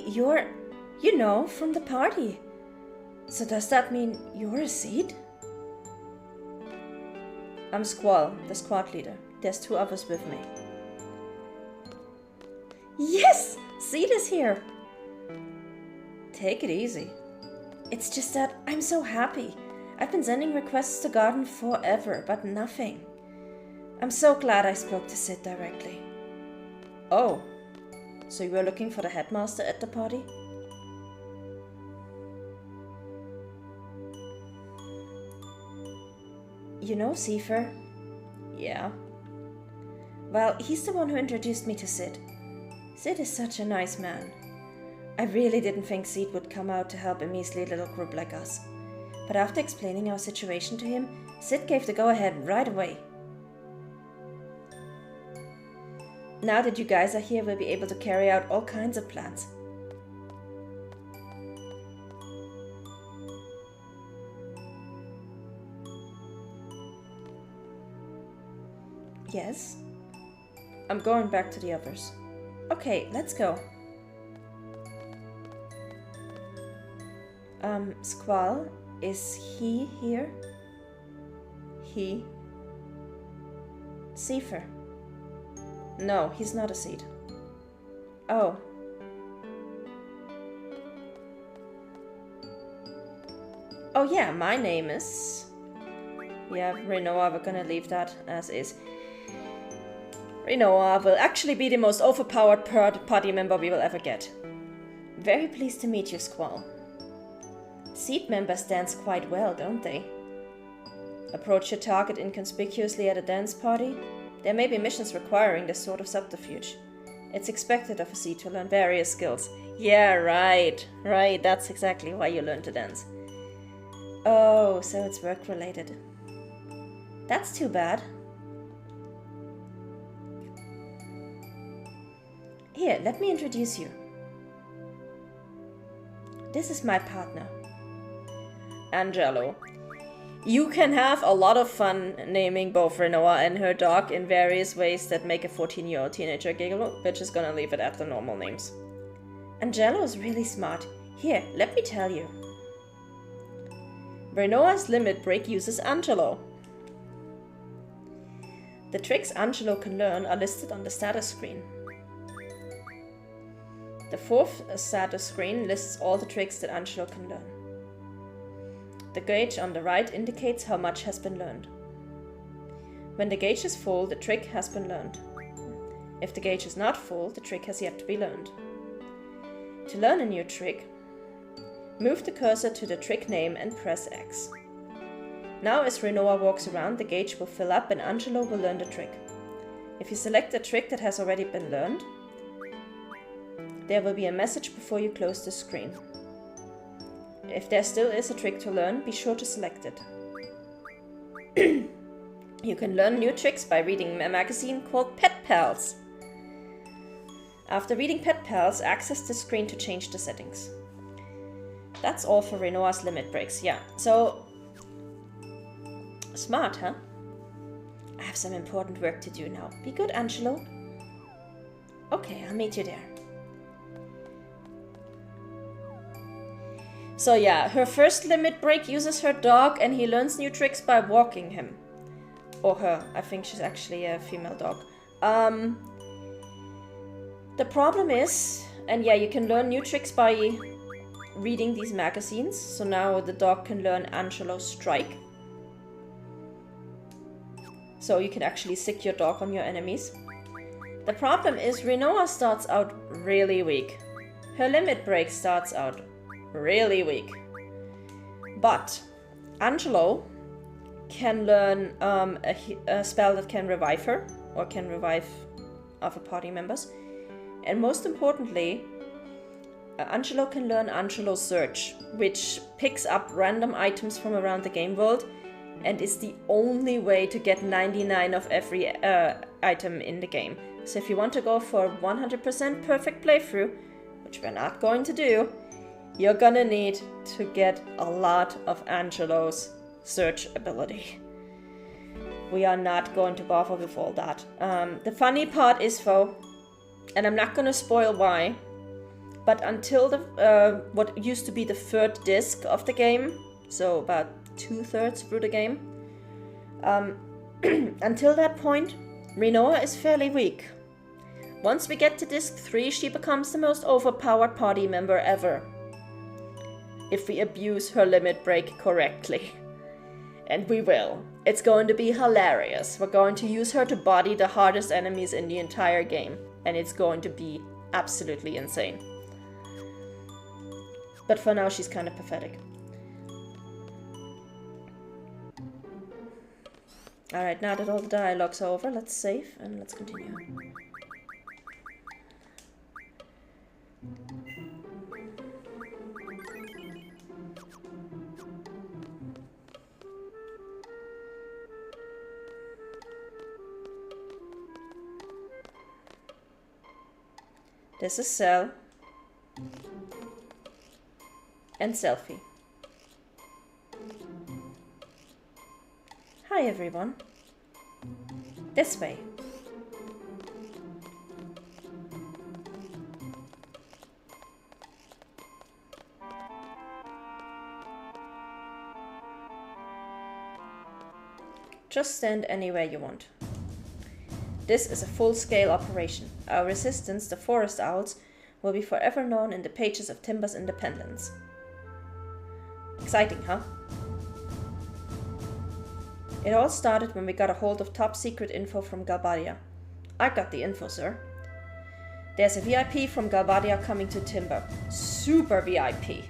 you're, you know, from the party. So does that mean you're a seed? I'm Squall, the squad leader. There's 2 others with me. Yes! Seed is here! Take it easy. It's just that I'm so happy. I've been sending requests to Garden forever, but nothing. I'm so glad I spoke to Sid directly. Oh, so you were looking for the headmaster at the party? You know Seifer? Yeah. Well, he's the one who introduced me to Sid. Sid is such a nice man. I really didn't think Sid would come out to help a measly little group like us. But after explaining our situation to him, Sid gave the go-ahead right away. Now that you guys are here, we'll be able to carry out all kinds of plans. Yes? I'm going back to the others. Okay, let's go. Squall, is he here? He? Seifer. No, he's not a seed. Oh. Oh yeah, my name is... Yeah, Renoa, we're gonna leave that as is. Renoa will actually be the most overpowered party member we will ever get. Very pleased to meet you, Squall. Seed members dance quite well, don't they? Approach your target inconspicuously at a dance party? There may be missions requiring this sort of subterfuge. It's expected of a seed to learn various skills. Yeah, right, that's exactly why you learn to dance. Oh, so it's work-related. That's too bad. Here, let me introduce you. This is my partner, Angelo. You can have a lot of fun naming both Renoa and her dog in various ways that make a 14-year-old teenager giggle. We're just gonna leave it at the normal names. Angelo is really smart. Here, let me tell you. Renoa's limit break uses Angelo. The tricks Angelo can learn are listed on the status screen. The 4th status screen lists all the tricks that Angelo can learn. The gauge on the right indicates how much has been learned. When the gauge is full, the trick has been learned. If the gauge is not full, the trick has yet to be learned. To learn a new trick, move the cursor to the trick name and press X. Now as Renoa walks around, the gauge will fill up and Angelo will learn the trick. If you select a trick that has already been learned, there will be a message before you close the screen. If there still is a trick to learn, be sure to select it. You can learn new tricks by reading a magazine called Pet Pals. After reading Pet Pals, access the screen to change the settings. That's all for Renoa's limit breaks, yeah. So, smart, huh? I have some important work to do now. Be good, Angelo. Okay, I'll meet you there. So yeah, her first limit break uses her dog and he learns new tricks by walking him. Or her. I think she's actually a female dog. The problem is, and yeah, you can learn new tricks by reading these magazines. So now the dog can learn Angelo's strike. So you can actually sick your dog on your enemies. The problem is Renoa starts out really weak. Her limit break starts out really weak. But Angelo can learn a spell that can revive her, or can revive other party members. And most importantly, Angelo can learn Angelo's Search, which picks up random items from around the game world and is the only way to get 99 of every item in the game. So if you want to go for a 100% perfect playthrough, which we're not going to do, you're gonna need to get a lot of Angelo's search ability. We are not going to bother with all that. The funny part is though, and I'm not gonna spoil why, But until the what used to be the third disc of the game, so about 2/3 through the game, until that point, Rinoa is fairly weak. Once we get to disc 3, she becomes the most overpowered party member ever. If we abuse her limit break correctly. And we will. It's going to be hilarious. We're going to use her to body the hardest enemies in the entire game. And it's going to be absolutely insane. But for now, she's kind of pathetic. Alright, now that all the dialogues are over, let's save and let's continue. This is Cell. And Selfie. Hi everyone. This way. Just stand anywhere you want. This is a full-scale operation. Our resistance, the Forest Owls, will be forever known in the pages of Timber's independence. Exciting, huh? It all started when we got a hold of top-secret info from Galbadia. I got the info, sir. There's a VIP from Galbadia coming to Timber. Super VIP.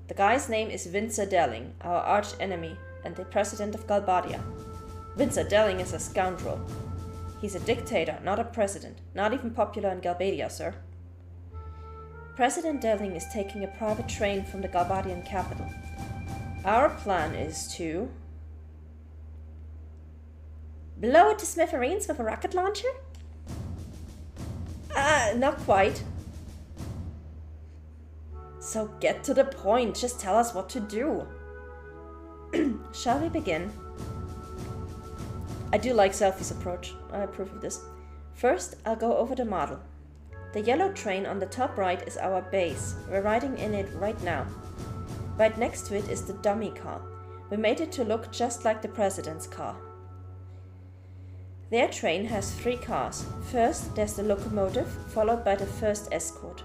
The guy's name is Vincer Delling, our arch-enemy, and the president of Galbadia. Vincer Delling is a scoundrel. He's a dictator, not a president. Not even popular in Galbadia, sir. President Delling is taking a private train from the Galbadian capital. Our plan is to blow it to smithereens with a rocket launcher? Not quite. So get to the point. Just tell us what to do. Shall we begin? I do like Selfie's approach. I approve of this. First, I'll go over the model. The yellow train on the top right is our base. We're riding in it right now. Right next to it is the dummy car. We made it to look just like the president's car. Their train has 3 cars. First, there's the locomotive, followed by the first escort.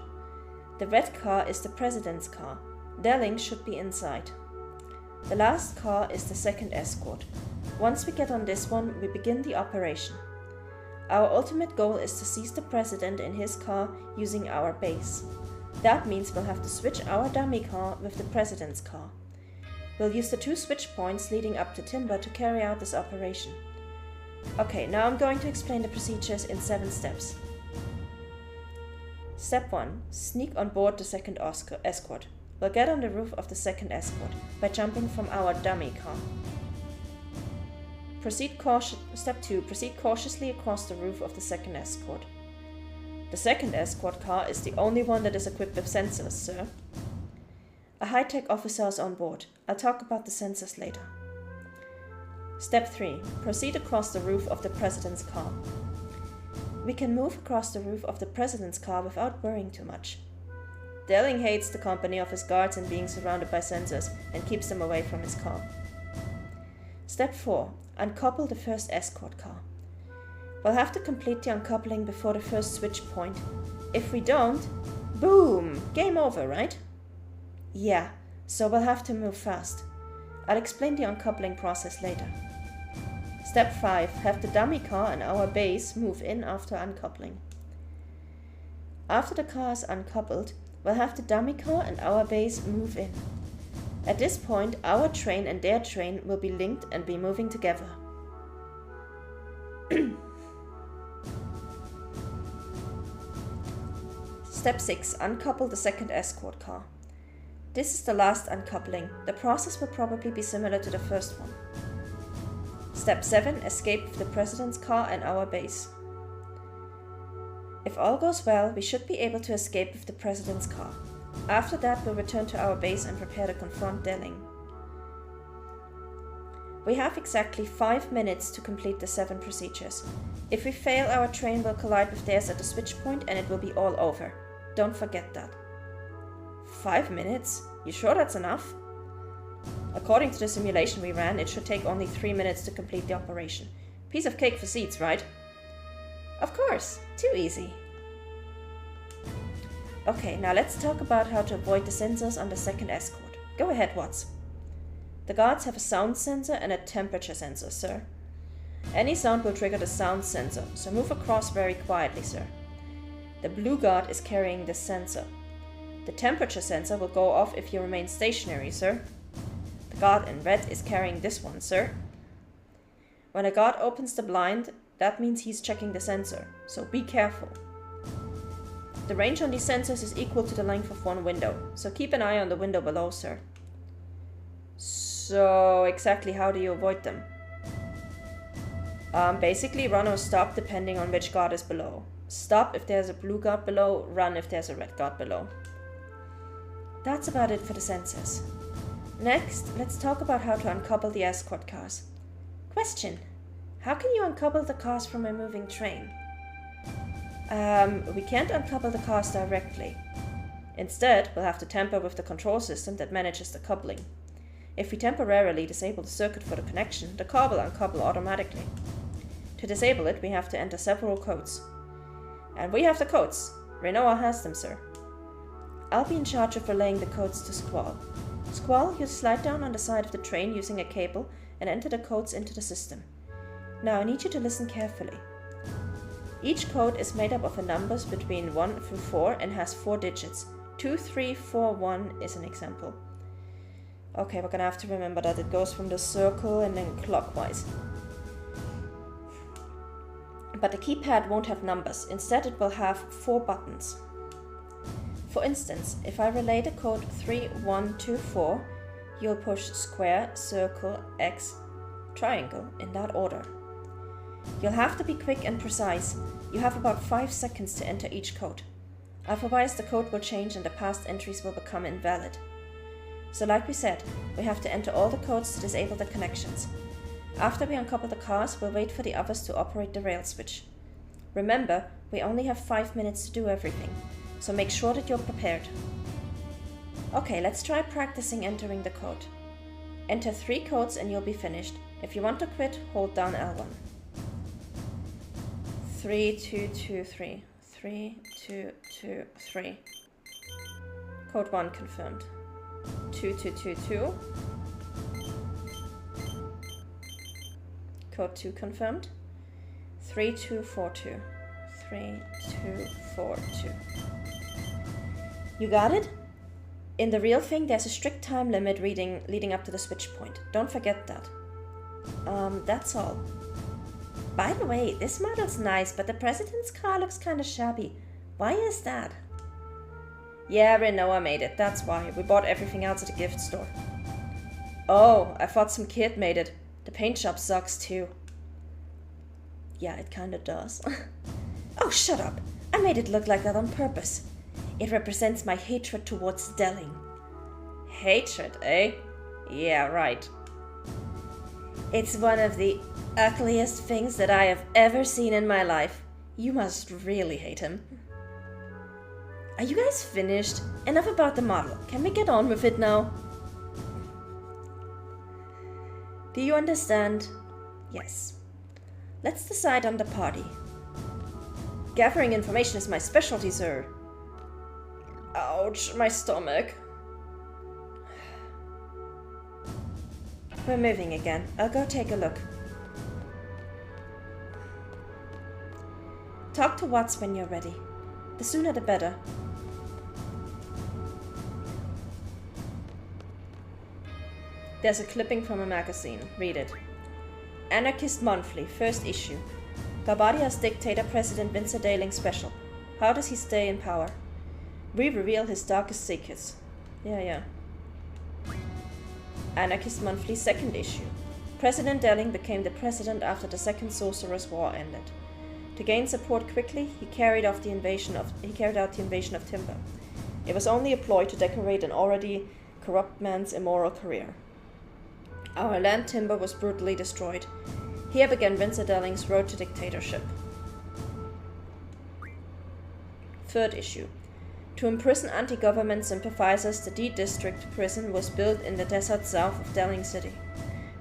The red car is the president's car. Delling should be inside. The last car is the second escort. Once we get on this one, we begin the operation. Our ultimate goal is to seize the president in his car using our base. That means we'll have to switch our dummy car with the president's car. We'll use the 2 switch points leading up to Timber to carry out this operation. Okay, now I'm going to explain the procedures in 7 steps. Step 1. Sneak on board the second escort. We'll get on the roof of the second escort by jumping from our dummy car. Step 2. Proceed cautiously across the roof of the second escort. The second escort car is the only one that is equipped with sensors, sir. A high-tech officer is on board. I'll talk about the sensors later. Step 3. Proceed across the roof of the president's car. We can move across the roof of the president's car without worrying too much. Delling hates the company of his guards and being surrounded by sensors and keeps them away from his car. Step 4. Uncouple the first escort car. We'll have to complete the uncoupling before the first switch point. If we don't, boom! Game over, right? Yeah, so we'll have to move fast. I'll explain the uncoupling process later. Step 5. Have the dummy car and our base move in after uncoupling. After the car is uncoupled, we'll have the dummy car and our base move in. At this point, our train and their train will be linked and be moving together. Step 6. Uncouple the second escort car. This is the last uncoupling. The process will probably be similar to the first one. Step 7. Escape with the president's car and our base. If all goes well, we should be able to escape with the president's car. After that, we'll return to our base and prepare to confront Delling. We have exactly 5 minutes to complete the 7 procedures. If we fail, our train will collide with theirs at the switch point and it will be all over. Don't forget that. 5 minutes? You sure that's enough? According to the simulation we ran, it should take only 3 minutes to complete the operation. Piece of cake for seeds, right? Of course, too easy. Okay, now let's talk about how to avoid the sensors on the second escort. Go ahead, Watts. The guards have a sound sensor and a temperature sensor, sir. Any sound will trigger the sound sensor, so move across very quietly, sir. The blue guard is carrying the sensor. The temperature sensor will go off if you remain stationary, sir. The guard in red is carrying this one, sir. When a guard opens the blind, that means he's checking the sensor, so be careful. The range on these sensors is equal to the length of one window, so keep an eye on the window below, sir. So, exactly how do you avoid them? Basically run or stop depending on which guard is below. Stop if there's a blue guard below, run if there's a red guard below. That's about it for the sensors. Next, let's talk about how to uncouple the escort cars. Question: how can you uncouple the cars from a moving train? We can't uncouple the cars directly. Instead, we'll have to tamper with the control system that manages the coupling. If we temporarily disable the circuit for the connection, the car will uncouple automatically. To disable it, we have to enter several codes. And we have the codes. Renoa has them, sir. I'll be in charge of relaying the codes to Squall. Squall, you slide down on the side of the train using a cable and enter the codes into the system. Now I need you to listen carefully. Each code is made up of the numbers between 1 through 4 and has 4 digits. 2, 3, 4, 1 is an example. Okay, we're gonna have to remember that it goes from the circle and then clockwise. But the keypad won't have numbers. Instead, it will have 4 buttons. For instance, if I relay the code 3, 1, 2, 4, you'll push square, circle, X, triangle in that order. You'll have to be quick and precise. You have about 5 seconds to enter each code. Otherwise, the code will change and the past entries will become invalid. So like we said, we have to enter all the codes to disable the connections. After we uncouple the cars, we'll wait for the others to operate the rail switch. Remember, we only have 5 minutes to do everything, so make sure that you're prepared. Okay, let's try practicing entering the code. Enter 3 codes and you'll be finished. If you want to quit, hold down L1. 3, 2, 2, 3. 3, 2, 2, 3. Code 1 confirmed. 2, 2, 2, 2. Code 2 confirmed. 3, 2, 4, 2. 3, 2, 4, 2. You got it? In the real thing, there's a strict time limit leading up to the switch point. Don't forget that. That's all. By the way, this model's nice, but the president's car looks kinda shabby. Why is that? Yeah, Renoa made it, that's why. We bought everything else at the gift store. Oh, I thought some kid made it. The paint shop sucks too. Yeah, it kinda does. Oh, shut up! I made it look like that on purpose. It represents my hatred towards Delling. Hatred, eh? Yeah, right. It's one of the ugliest things that I have ever seen in my life. You must really hate him. Are you guys finished? Enough about the model. Can we get on with it now? Do you understand? Yes. Let's decide on the party. Gathering information is my specialty, sir. Ouch, my stomach. We're moving again. I'll go take a look. Talk to Watts when you're ready. The sooner the better. There's a clipping from a magazine. Read it. Anarchist Monthly, first issue. Garbadia's dictator President Vincent Daling special. How does he stay in power? We reveal his darkest secrets. Yeah. Anarchist Monthly, second issue. President Daling became the president after the Second Sorcerer's War ended. To gain support quickly, he carried out the invasion of Timber. It was only a ploy to decorate an already corrupt man's immoral career. Our land Timber was brutally destroyed. Here began Vincent Daling's road to dictatorship. Third issue. To imprison anti-government sympathizers, the D-District prison was built in the desert south of Delling City.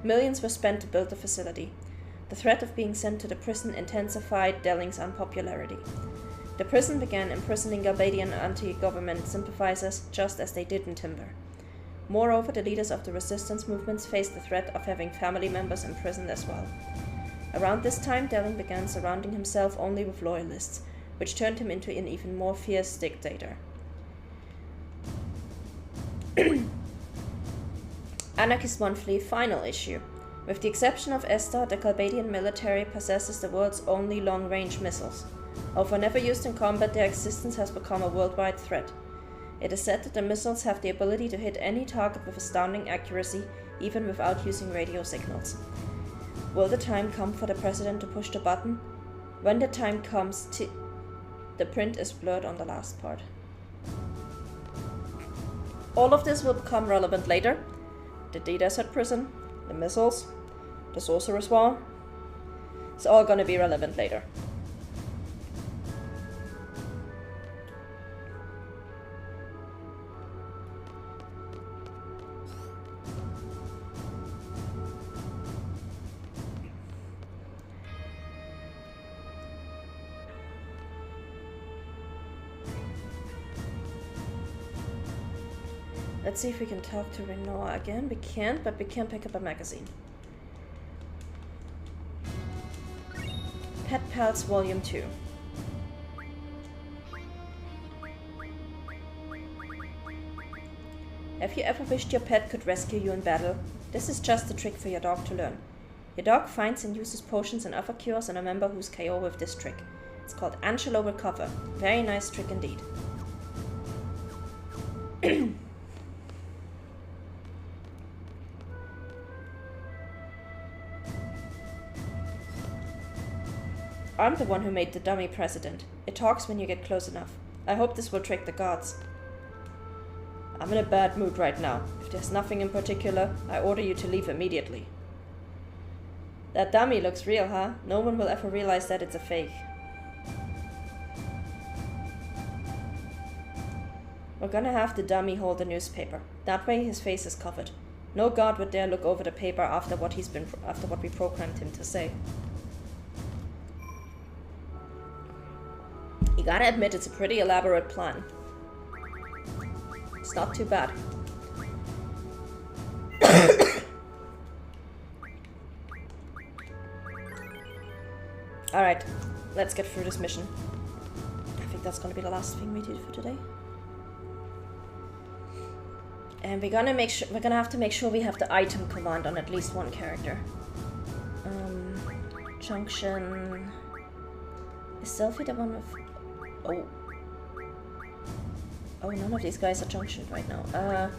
Millions were spent to build the facility. The threat of being sent to the prison intensified Delling's unpopularity. The prison began imprisoning Garbadian anti-government sympathizers just as they did in Timber. Moreover, the leaders of the resistance movements faced the threat of having family members imprisoned as well. Around this time, Delling began surrounding himself only with loyalists, which turned him into an even more fierce dictator. Anarchist Monthly final issue. With the exception of Estar, the Garbadian military possesses the world's only long-range missiles. Although never used in combat, their existence has become a worldwide threat. It is said that the missiles have the ability to hit any target with astounding accuracy, even without using radio signals. Will the time come for the president to push the button? When the time comes, the print is blurred on the last part. All of this will become relevant later. The D-Desert prison, the missiles, the Sorcerer's Wall. It's all gonna be relevant later. Let's see if we can talk to Renoa again. We can't, but we can pick up a magazine. Pet Pals Volume 2. Have you ever wished your pet could rescue you in battle? This is just a trick for your dog to learn. Your dog finds and uses potions and other cures on a member who's KO with this trick. It's called Angelo Recover. Very nice trick indeed. I'm the one who made the dummy president. It talks when you get close enough. I hope this will trick the gods. I'm in a bad mood right now. If there's nothing in particular, I order you to leave immediately. That dummy looks real, huh? No one will ever realize that it's a fake. We're gonna have the dummy hold the newspaper. That way his face is covered. No god would dare look over the paper after what we programmed him to say. You gotta admit, it's a pretty elaborate plan. It's not too bad. Alright, let's get through this mission. I think that's gonna be the last thing we do for today. And we're gonna have to make sure we have the item command on at least one character. Junction. Is Selphie the one with... Oh. Oh, none of these guys are junctioned right now.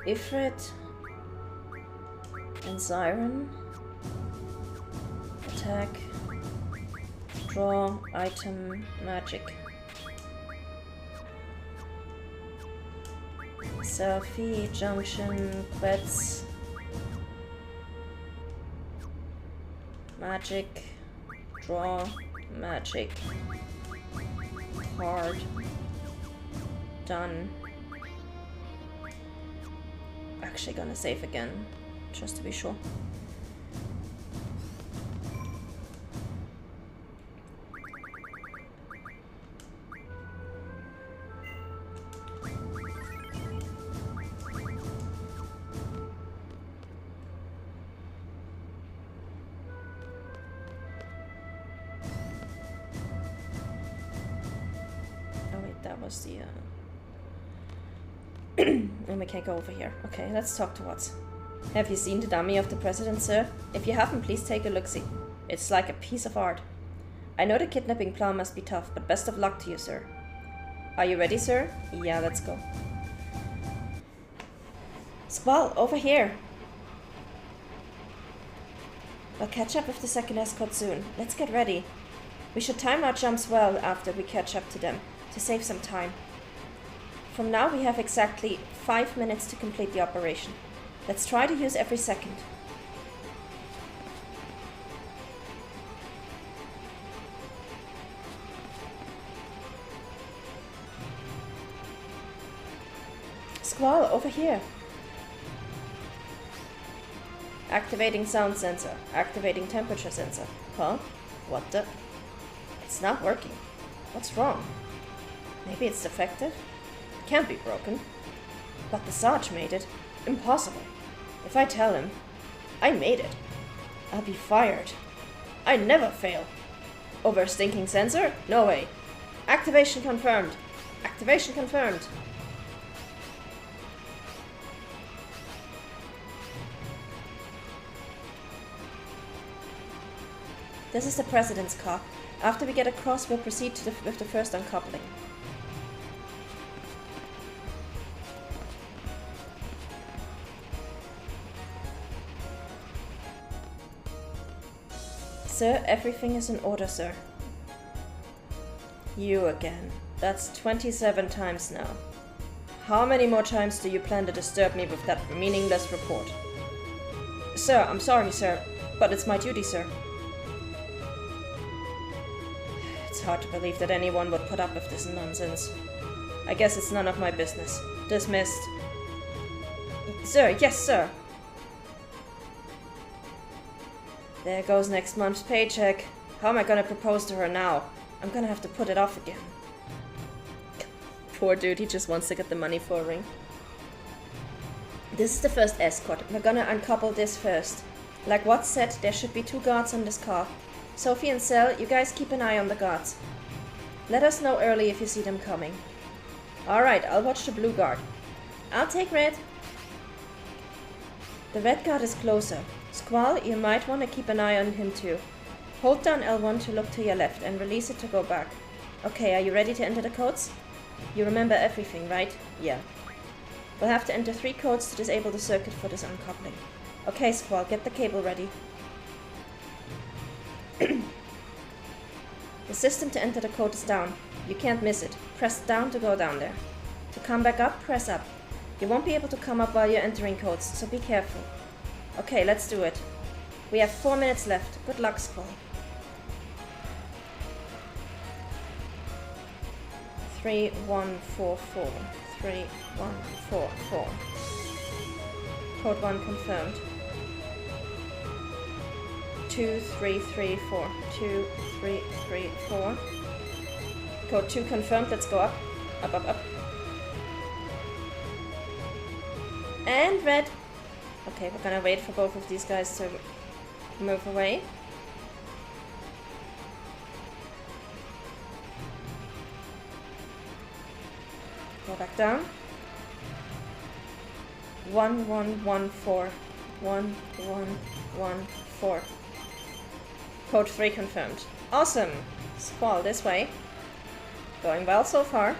Ifrit. And Siren. Attack. Draw. Item. Magic. Selfie. Junction. Quets. Magic. Draw. Magic. Card. Done. Actually gonna save again, just to be sure. And we can't go over here. Okay, let's talk to Watts. Have you seen the dummy of the president, sir? If you haven't, please take a look-see. It's like a piece of art. I know the kidnapping plan must be tough, but best of luck to you, sir. Are you ready, sir? Yeah, let's go. Squall, over here! We'll catch up with the second escort soon. Let's get ready. We should time our jumps well after we catch up to them, to save some time. From now we have exactly 5 minutes to complete the operation. Let's try to use every second. Squall, over here. Activating sound sensor. Activating temperature sensor. Huh? What the? It's not working. What's wrong? Maybe it's defective? It can't be broken. But the Sarge made it. Impossible. If I tell him, I made it, I'll be fired. I never fail. Over a stinking sensor? No way. Activation confirmed. Activation confirmed. This is the President's car. After we get across, we'll proceed with the first uncoupling. Sir, everything is in order, sir. You again. That's 27 times now. How many more times do you plan to disturb me with that meaningless report? Sir, I'm sorry, sir, but it's my duty, sir. It's hard to believe that anyone would put up with this nonsense. I guess it's none of my business. Dismissed. Sir, yes, sir. There goes next month's paycheck. How am I gonna propose to her now? I'm gonna have to put it off again. Poor dude, he just wants to get the money for a ring. This is the first escort. We're gonna uncouple this first. Like Watt said, there should be 2 guards on this car. Sophie and Cell, you guys keep an eye on the guards. Let us know early if you see them coming. Alright, I'll watch the blue guard. I'll take red. The red guard is closer. Squall, you might want to keep an eye on him too. Hold down L1 to look to your left and release it to go back. Okay, are you ready to enter the codes? You remember everything, right? Yeah. We'll have to enter 3 codes to disable the circuit for this uncoupling. Okay, Squall, get the cable ready. The system to enter the code is down. You can't miss it. Press down to go down there. To come back up, press up. You won't be able to come up while you're entering codes, so be careful. Okay, let's do it. We have 4 minutes left. Good luck, Squall. 3144. 3144. Code 1 confirmed. 2334. 2334. Code 2 confirmed. Let's go up. Up, up, up. And red. Okay, we're gonna wait for both of these guys to move away. Go back down. 1114. 1114. Code 3 confirmed. Awesome! Squall this way. Going well so far.